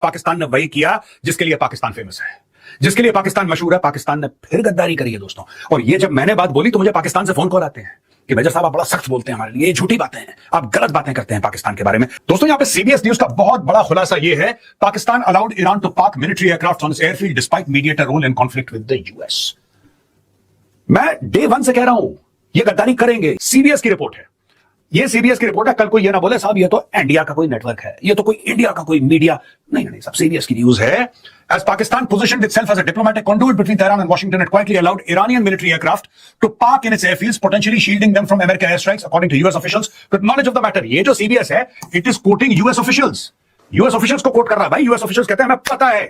पाकिस्तान ने वही किया जिसके लिए पाकिस्तान फेमस है, जिसके लिए पाकिस्तान मशहूर है। पाकिस्तान ने फिर गद्दारी करी है दोस्तों। और ये जब मैंने बात बोली तो मुझे पाकिस्तान से फोन कॉल आते हैं कि मेजर साहब आप बड़ा सख्त बोलते हैं हमारे लिए, ये झूठी बातें हैं, आप गलत बातें करते हैं पाकिस्तान के बारे में। दोस्तों यहां पे सीबीएस न्यूज का बहुत बड़ा खुलासा ये है, Pakistan allowed Iran to park military aircraft on its airfield despite mediator role in conflict with the US. मैं डे 1 से कह रहा हूं ये गद्दारी करेंगे। सीबीएस की रिपोर्ट है, ये सीबीएस की रिपोर्ट है। कल कोई ये ना बोले साहब ये तो इंडिया का कोई नेटवर्क है, ये तो कोई इंडिया का कोई मीडिया नहीं। नहीं सब सीबीएस की न्यूज है। As Pakistan positioned itself as a diplomatic conduit between Tehran and Washington, it quietly allowed Iranian military aircraft to park in its airfields, potentially shielding them from American airstrikes, according to US officials with knowledge of the matter. ये जो CBS है, it is quoting US officials. US officials को quote कर रहा है भाई। US officials कहते हैं हमें पता है,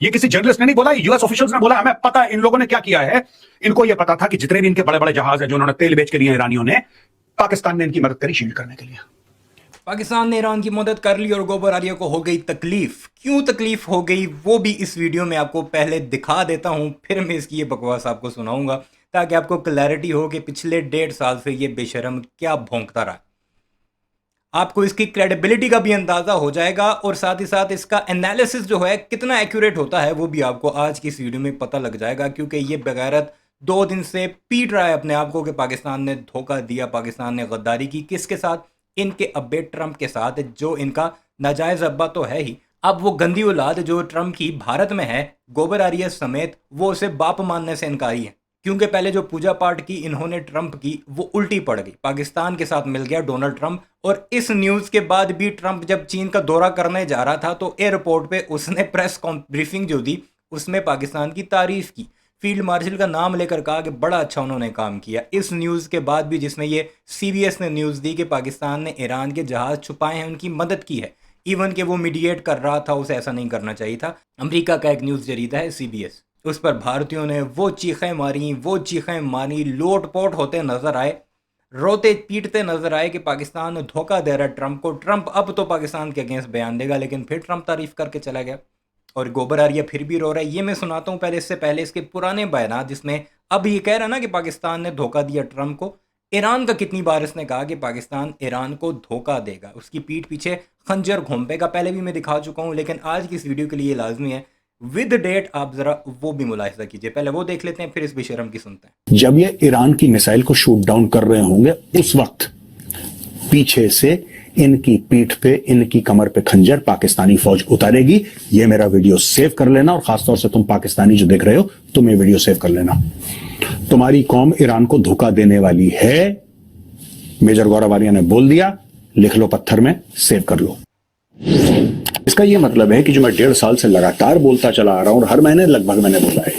ये किसी जर्नलिस्ट ने नहीं बोला, US officials ने बोला हमें पता है इन लोगों ने क्या किया है। इनको ये पता था कि जितने भी इनके बड़े बड़े जहाज है जो उन्होंने तेल बेच के लिए ईरानियों ने, पाकिस्तान ने इनकी मदद करी शील्ड करने के लिए। पाकिस्तान ने ईरान की मदद कर ली और गोबर आर्य को हो गई तकलीफ। क्यों तकलीफ हो गई वो भी इस वीडियो में आपको पहले दिखा देता हूं, फिर मैं इसकी ये बकवास आपको सुनाऊंगा ताकि आपको क्लैरिटी हो कि पिछले 1.5 साल से ये बेशरम क्या भौंकता रहा। आपको इसकी क्रेडिबिलिटी का भी अंदाज़ा हो जाएगा और साथ ही साथ इसका एनालिसिस जो है कितना एक्यूरेट होता है वो भी आपको आज की इस वीडियो में पता लग जाएगा। क्योंकि ये बेगैरत 2 दिन से पीट रहा है अपने आप को कि पाकिस्तान ने धोखा दिया, पाकिस्तान ने गद्दारी की। किसके साथ? इनके अब्बे ट्रंप के साथ, जो इनका नाजायज़ अब्बा तो है ही। अब वो गंदी औलाद जो ट्रंप की भारत में है, गोबर आर्य समेत, वो उसे बाप मानने से इनकारी है। क्योंकि पहले जो पूजा पाठ की इन्होंने ट्रंप की वो उल्टी पड़ गई, पाकिस्तान के साथ मिल गया डोनाल्ड ट्रंप। और इस न्यूज़ के बाद भी ट्रंप जब चीन का दौरा करने जा रहा था तो एयरपोर्ट पे उसने प्रेस ब्रीफिंग जो दी उसमें पाकिस्तान की तारीफ़ की, फील्ड मार्शल का नाम लेकर कहा कि बड़ा अच्छा उन्होंने काम किया। इस न्यूज़ के बाद भी जिसमें ये सीबीएस ने न्यूज़ दी कि पाकिस्तान ने ईरान के जहाज़ छुपाए हैं, उनकी मदद की है, इवन कि वो मीडिएट कर रहा था, उसे ऐसा नहीं करना चाहिए था। अमेरिका का एक न्यूज़ जरीदा है सीबीएस, उस पर भारतीयों ने वो चीखें मारी, लोट पोट होते नज़र आए, रोते पीटते नज़र आए कि पाकिस्तान धोखा दे रहा है ट्रंप को। ट्रंप अब तो पाकिस्तान के अगेंस्ट बयान देगा, लेकिन फिर ट्रंप तारीफ़ करके चला गया और गोबर आर्य फिर भी रो रहा है। ये मैं सुनाता हूँ पहले, इससे पहले इसके पुराने बयान जिसमें अब ये कह रहा है ना कि पाकिस्तान ने धोखा दिया ट्रंप को। ईरान का कितनी बार इसने कहा कि पाकिस्तान ईरान को धोखा देगा, उसकी पीठ पीछे खंजर घोंपेगा, पहले भी मैं दिखा चुका हूँ। लेकिन आज की इस वीडियो के लिए लाजमी है विद डेट आप जरा वो भी मुलाहिजा कीजिए। पहले वो देख लेते हैं फिर इस बेशरम की सुनते हैं। जब ये ईरान की मिसाइल को शूट डाउन कर रहे होंगे उस वक्त पीछे से इनकी पीठ पे, इनकी कमर पे खंजर पाकिस्तानी फौज उतारेगी। ये मेरा वीडियो सेव कर लेना और खासतौर से तुम पाकिस्तानी जो देख रहे हो तुम ये वीडियो सेव कर लेना। तुम्हारी कौम ईरान को धोखा देने वाली है, मेजर गौरव आर्य ने बोल दिया, लिख लो पत्थर में, सेव कर लो। इसका यह मतलब है कि जो मैं 1.5 साल से लगातार बोलता चला आ रहा हूं और हर महीने लगभग मैंने बोला है,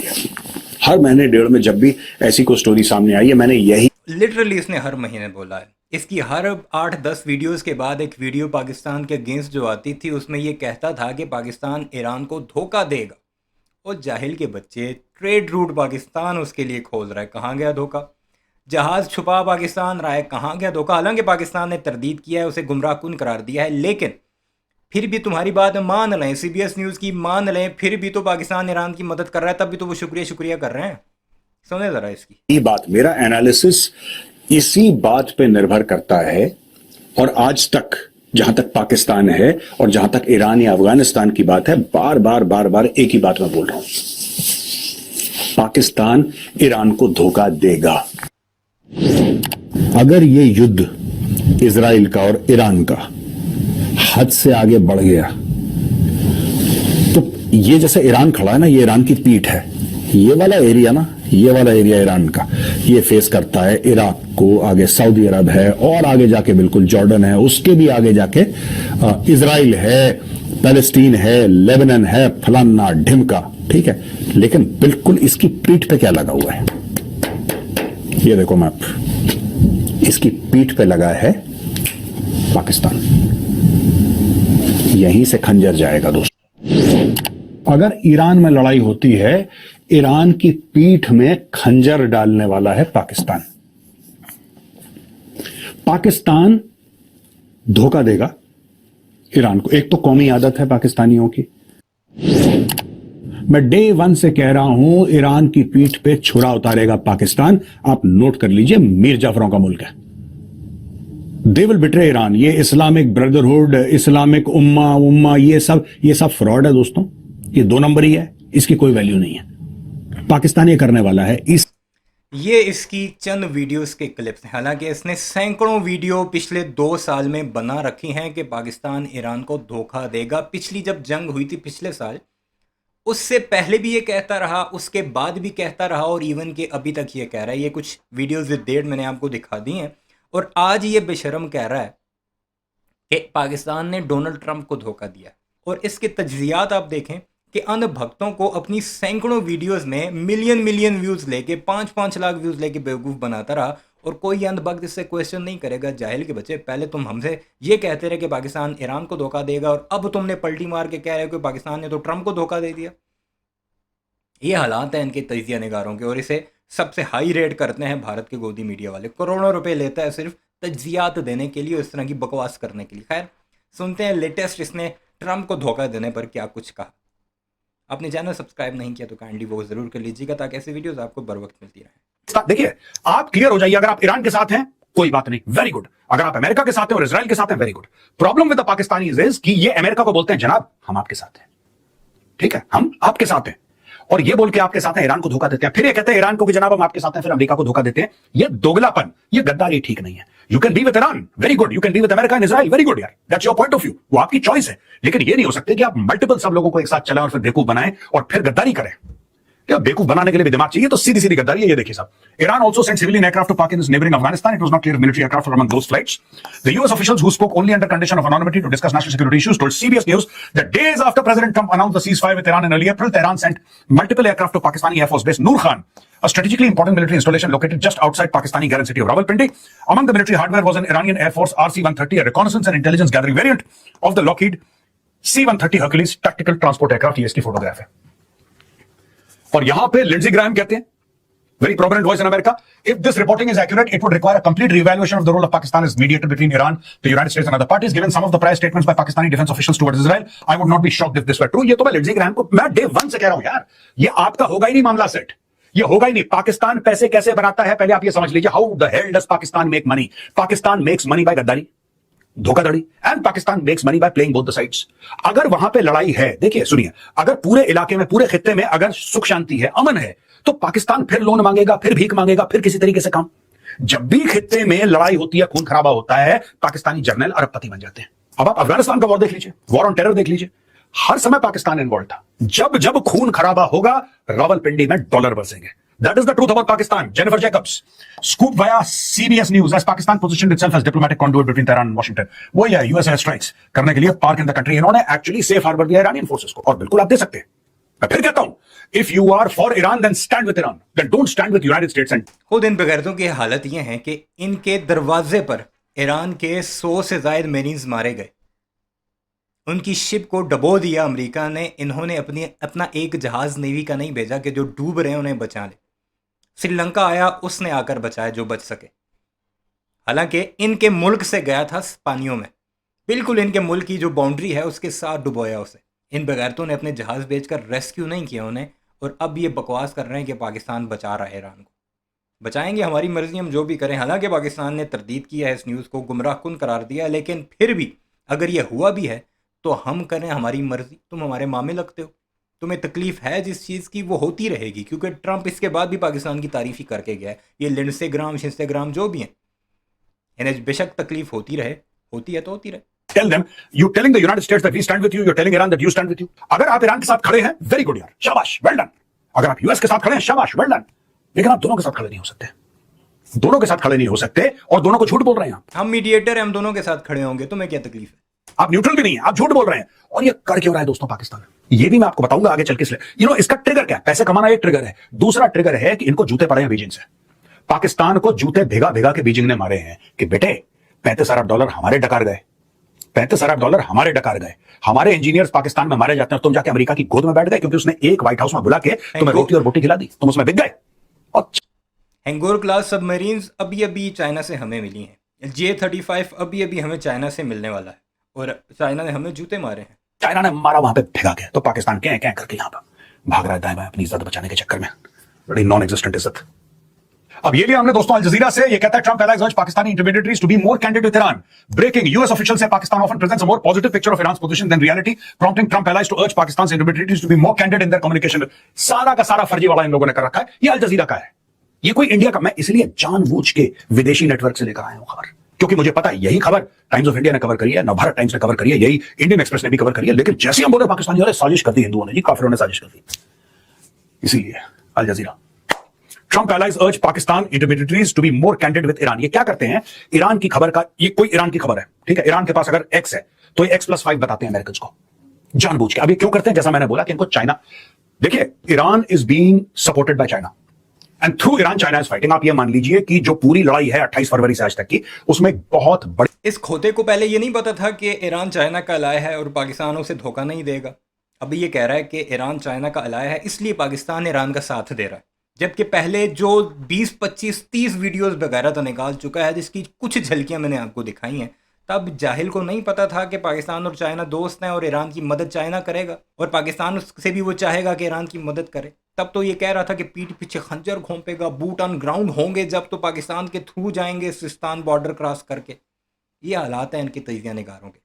हर महीने 1.5 में जब भी ऐसी कोई स्टोरी सामने आई है मैंने यही, लिटरली इसने हर महीने बोला है। इसकी हर 8-10 वीडियोस के बाद एक वीडियो पाकिस्तान के अगेंस्ट जो आती थी उसमें ये कहता था कि पाकिस्तान ईरान को धोखा देगा। और जाहिल के बच्चे, ट्रेड रूट पाकिस्तान उसके लिए खोल रहा है, कहाँ गया धोखा? जहाज़ छुपा पाकिस्तान रहा है, कहाँ गया धोखा? हालांकि पाकिस्तान ने तरदीद किया है, उसे गुमराहकुन करार दिया है, लेकिन फिर भी तुम्हारी बात मान लें, सीबीएस न्यूज़ की मान लें, फिर भी तो पाकिस्तान ईरान की मदद कर रहा है, तब भी तो वो शुक्रिया कर रहे हैं। सुने ज़रा इसकी ये बात, मेरा एनालिसिस इसी बात पे निर्भर करता है। और आज तक जहां तक पाकिस्तान है और जहां तक ईरान या अफगानिस्तान की बात है, बार बार एक ही बात मैं बोल रहा हूं, पाकिस्तान ईरान को धोखा देगा। अगर ये युद्ध इजराइल का और ईरान का हद से आगे बढ़ गया तो ये जैसे ईरान खड़ा है ना, ये ईरान की पीठ है, ये वाला एरिया ना, ये वाला एरिया ईरान का, ये फेस करता है इराक को, आगे सऊदी अरब है और आगे जाके बिल्कुल जॉर्डन है, उसके भी आगे जाके इजराइल है, पैलेस्टीन है, लेबनान है, फलाना ढिमका, ठीक है। लेकिन बिल्कुल इसकी पीठ पे क्या लगा हुआ है, ये देखो मैप, इसकी पीठ पे लगा है पाकिस्तान। यहीं से खंजर जाएगा दोस्तों। अगर ईरान में लड़ाई होती है, ईरान की पीठ में खंजर डालने वाला है पाकिस्तान। पाकिस्तान धोखा देगा ईरान को। एक तो कौमी आदत है पाकिस्तानियों की, मैं डे 1 से कह रहा हूं ईरान की पीठ पे छुरा उतारेगा पाकिस्तान। आप नोट कर लीजिए, मीर जाफरों का मुल्क है, दे विल बिट्रे ईरान। ये इस्लामिक ब्रदरहुड, इस्लामिक उम्मा उम्मा ये सब फ्रॉड है दोस्तों। ये 2 नंबर ही है, इसकी कोई वैल्यू नहीं है। पाकिस्तान ये करने वाला है। ये इसकी चंद वीडियोस के क्लिप्स हैं। हालांकि इसने सैकड़ों वीडियो पिछले 2 साल में बना रखी हैं कि पाकिस्तान ईरान को धोखा देगा। पिछली जब जंग हुई थी पिछले साल, उससे पहले भी ये कहता रहा, उसके बाद भी कहता रहा और इवन के अभी तक ये कह रहा है। ये कुछ वीडियोस विद डेट मैंने आपको दिखा दी हैं। और आज ये बेशरम कह रहा है कि पाकिस्तान ने डोनाल्ड ट्रंप को धोखा दिया। और इसके तज्जियात आप देखें कि अन्य भक्तों को अपनी सैकड़ों वीडियोस में मिलियन व्यूज़ लेके 5-5 लाख व्यूज़ लेके बेवकूफ़ बनाता रहा। और कोई अंध भक्त इससे क्वेश्चन नहीं करेगा। जाहिल के बच्चे, पहले तुम हमसे ये कहते रहे कि पाकिस्तान ईरान को धोखा देगा और अब तुमने पलटी मार के कह रहे हो कि पाकिस्तान ने तो ट्रंप को धोखा दे दिया। ये हालात हैं इनके तजिया निगारों के। और इसे सबसे हाई रेट करते हैं भारत के गोदी मीडिया वाले। करोड़ों रुपए लेता है सिर्फ तज्जियात देने के लिए और इस तरह की बकवास करने के लिए। खैर, सुनते हैं लेटेस्ट इसने ट्रंप को धोखा देने पर क्या कुछ कहा। आपने चैनल सब्सक्राइब नहीं किया तो काइंडली वो जरूर कर लीजिएगा ताकि ऐसे वीडियोस आपको बर वक्त मिलती रहे। देखिए, आप क्लियर हो जाइए। अगर आप ईरान के साथ हैं कोई बात नहीं, वेरी गुड। अगर आप अमेरिका के साथ हैं और इजराइल के साथ हैं, very good. Problem with the Pakistanis is कि ये अमेरिका को बोलते हैं जनाब हम आपके साथ हैं, ठीक है, हम आपके साथ हैं, और ये बोल के आपके साथ हैं ईरान को धोखा देते हैं। फिर ये कहते हैं ईरान को कि जनाब हम आपके साथ हैं, फिर अमेरिका को धोखा देते हैं। ये दोगलापन, ये गद्दारी ठीक नहीं है। You can be with Iran, very good. You can be with America and Israel, very good यार, that's your point of view, वो आपकी चॉइस है। लेकिन ये नहीं हो सकते कि आप मल्टीपल सब लोगों को एक साथ चलाएं और फिर बेवकूफ बनाएं और फिर गद्दारी करें। क्या बेवकूफ बनाने के लिए भी दिमाग चाहिए? तो सीधी सीधी गद्दारी है। ये देखिए साहब, Iran also sent civilian aircraft to Pakistan's neighboring Afghanistan. It was not clear if military aircraft were among those flights. The US officials who spoke only under condition of anonymity to discuss national security issues told CBS News that days after President Trump announced the ceasefire with Iran in early April, Tehran sent multiple aircraft to Pakistani Air Force Base Noor Khan, a strategically important military installation located just outside Pakistani garden city of Rawalpindi. Among the military hardware was an Iranian Air Force RC-130, a reconnaissance and intelligence gathering variant of the Lockheed C-130 Hercules tactical transport aircraft. ये इसकी photograph है। और यहां पे लिंडजी Graham कहते हैं, very prominent voice in America, if this reporting is accurate, it would require a complete reevaluation of the role of Pakistan as mediator between Iran, the United States and other parties. Given some of the prior statements by Pakistani defense officials towards Israel, I would not be shocked if this were true. ये तो मैं लिंडजी Graham को मैं day 1 से कह रहा हूं यार, ये आपका होगा ही नहीं मामला सेट, ये होगा ही नहीं। पाकिस्तान पैसे कैसे बनाता है पहले आप ये समझ लीजिए। How the hell does Pakistan make money? Pakistan makes money by गद्दारी, धोखाधड़ी, and Pakistan makes money by playing both the sides. अगर वहां पे लड़ाई है, देखिए सुनिए, अगर पूरे इलाके में, पूरे खित्ते में अगर सुख शांति है, अमन है, तो पाकिस्तान फिर लोन मांगेगा, फिर भीख मांगेगा, फिर किसी तरीके से काम। जब भी खित्ते में लड़ाई होती है, खून खराबा होता है, पाकिस्तानी जर्नल अरबपति बन जाते हैं। अब आप अफगानिस्तान का वॉर देख लीजिए, वॉर ऑन टेरर देख लीजिए, हर समय पाकिस्तान इन्वॉल्व था। जब जब खून खराबा होगा, रावलपिंडी में dollar बरसेंगे। That is the truth about Pakistan. Jennifer Jacobs, scoop via CBS News as Pakistan positioned itself as diplomatic conduit between Tehran and Washington. वो है US air strikes करने के लिए पार्क इन द कंट्री। इन्होंने actually safe harbour दिया Iranian forces को, और बिल्कुल आप दे सकते हैं। मैं फिर कहता हूं, if you are for Iran, then stand with Iran. Then don't stand with United States. And खुद इन बेगैरतों की हालत ये है कि इनके दरवाजे पर ईरान के 100 से ज्यादा मेरीन्स मारे गए। उनकी शिप को डबो दिया अमेरिका ने। इन्होंने अपना एक जहाज नेवी का नहीं भेजा कि जो डूब रहे हैं उन्हें बचा ले। श्रीलंका आया, उसने आकर बचाया जो बच सके। हालांकि इनके मुल्क से गया था पानियों में, बिल्कुल इनके मुल्क की जो बाउंड्री है उसके साथ डुबोया उसे। इन बगैरतों ने अपने जहाज बेचकर रेस्क्यू नहीं किया उन्हें, और अब ये बकवास कर रहे हैं कि पाकिस्तान बचा रहा है ईरान को। बचाएंगे, हमारी मर्जी, हम जो भी करें। हालांकि पाकिस्तान ने तरदीद किया है, इस न्यूज़ को गुमराहकुन करार दिया है, लेकिन फिर भी अगर ये हुआ भी है तो हम करें, हमारी मर्जी। तुम हमारे मामे लगते हो, तुम्हें तकलीफ है जिस चीज़ की, वो होती रहेगी, क्योंकि ट्रंप इसके बाद भी पाकिस्तान की तारीफ ही करके गया है। ये लिंडसेग्राम शिंस्टेग्राम जो भी हैं, इन्हें बेशक तकलीफ होती रहे, होती है तो होती रहे। tell them, you telling the United States that we stand with you, you're telling Iran that you stand with you. अगर आप ईरान के साथ खड़े हैं, वेरी गुड यार, शाबाश, वेल डन। अगर आप यूएस के साथ खड़े हैं, शाबाश, वेल डन। लेकिन आप दोनों के साथ खड़े नहीं हो सकते, दोनों के साथ खड़े नहीं हो सकते, और दोनों को झूठ बोल रहे हैं आप। हम मीडिएटर हैं, हम दोनों के साथ खड़े होंगे, तुम्हें क्या तकलीफ है? आप न्यूट्रल भी नहीं है, आप झूठ बोल रहे हैं। और ये कर क्यों रहा है दोस्तों पाकिस्तान? ये भी मैं आपको बताऊंगा आगे चल के। इसका ट्रिगर क्या है? पैसे कमाना एक ट्रिगर है, दूसरा ट्रिगर है कि इनको जूते पड़े हैं बीजिंग से। पाकिस्तान को जूते भिगा भिगा के बीजिंग ने मारे हैं कि बेटे $35 अरब हमारे डकार गए, $35 अरब हमारे डकार गए। हमारे इंजीनियर्स पाकिस्तान में मारे जाते हैं, तुम जाके अमेरिका की गोद में बैठ गए क्योंकि उसने एक व्हाइट हाउस में बुला के तुम्हें रोटी और बोटी खिला दी, तुम उसमें बिक गए। और हैंगोर क्लास सबमरीन्स अभी अभी चाइना से हमें मिली हैं। J-35 अभी अभी हमें चाइना से मिलने वाला है, और चाइना ने हमें जूते मारे हैं। चाइना ने मारा वहां पे भिगा के, तो पाकिस्तान क्या करके यहां पर भाग रहा है दाएं बाएं अपनी इज्जत बचाने के चक्कर में। बड़ी नॉन एग्जिस्टेंट इज्जत। अब ये लिया हमने दोस्तों अल जजीरा से, ये कहता है Trump allies urge Pakistani intermediaries to be more candid with Iran. Breaking, US officials say Pakistan often presents a more positive picture of Iran's position than reality, prompting Trump allies to urge Pakistan's intermediaries to be more candid in their communication. सारा का सारा फर्जी वाला इन लोगों ने कर रखा है, ये अल जजीरा का है, ये कोई इंडिया का। मैं इसलिए जानबूझ के विदेशी नेटवर्क से लेकर आया हूं खबर, क्योंकि मुझे पता है यही खबर टाइम्स ऑफ इंडिया ने कवर करी है, नवभारत टाइम्स ने कवर करी है, यही इंडियन एक्सप्रेस ने भी कवर करी है। लेकिन जैसे हम बोले पाकिस्तानियों ने साजिश कर दी, हिंदुओं ने जी, काफिरों ने साजिश कर दी, इसीलिए Al Jazeera. Trump allies urge Pakistan intermediaries to be more candid with Iran. ये क्या करते हैं, ईरान की खबर का, ये कोई ईरान की खबर है, ठीक है, ईरान के पास अगर एक्स है तो ये X+5 बताते हैं अमेरिकन को जानबूझ के। अब ये क्यों करते हैं, जैसा मैंने बोला कि इनको चाइना, देखिए Iran is being supported by China and through Iran China is fighting. आप ये मान लीजिए कि जो पूरी लड़ाई है 28 फरवरी से आज तक की, उसमें बहुत बड़ी, इस खोते को पहले ये नहीं पता था कि ईरान चाइना का अलाय है और पाकिस्तान उसे धोखा नहीं देगा। अभी ये कह रहा है कि ईरान चाइना का अलाय है, इसलिए पाकिस्तान ईरान का साथ दे रहा है, जबकि पहले जो 20, 25, 30 वीडियोस वगैरह तो निकाल चुका है, जिसकी कुछ झलकियां मैंने आपको दिखाई हैं। तब जाहिल को नहीं पता था कि पाकिस्तान और चाइना दोस्त हैं और ईरान की मदद चाइना करेगा और पाकिस्तान उससे भी वो चाहेगा कि ईरान की मदद करे। तब तो ये कह रहा था कि पीठ पीछे खंजर घोंपेगा, बूट ऑन ग्राउंड होंगे जब तो पाकिस्तान के थ्रू जाएंगे सिस्तान बॉर्डर क्रॉस करके। ये हालात हैं इनके तजिया निगारों के,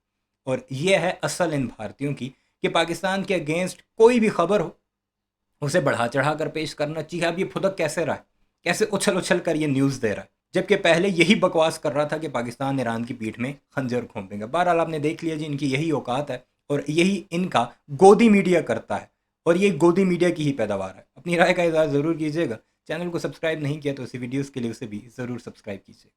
और ये है असल इन भारतीयों की कि पाकिस्तान के अगेंस्ट कोई भी खबर हो उसे बढ़ा चढ़ा कर पेश करना चाहिए। अब ये फुदक कैसे रहा है, कैसे उछल उछल कर ये न्यूज़ दे रहा है, जबकि पहले यही बकवास कर रहा था कि पाकिस्तान ईरान की पीठ में खंजर घोंपेगा। बहरहाल आपने देख लिया जी, इनकी यही औकात है और यही इनका गोदी मीडिया करता है, और ये गोदी मीडिया की ही पैदावार है। अपनी राय का इज़हार ज़रूर कीजिएगा। चैनल को सब्सक्राइब नहीं किया तो इसी वीडियोज़ के लिए उसे भी ज़रूर सब्सक्राइब कीजिए।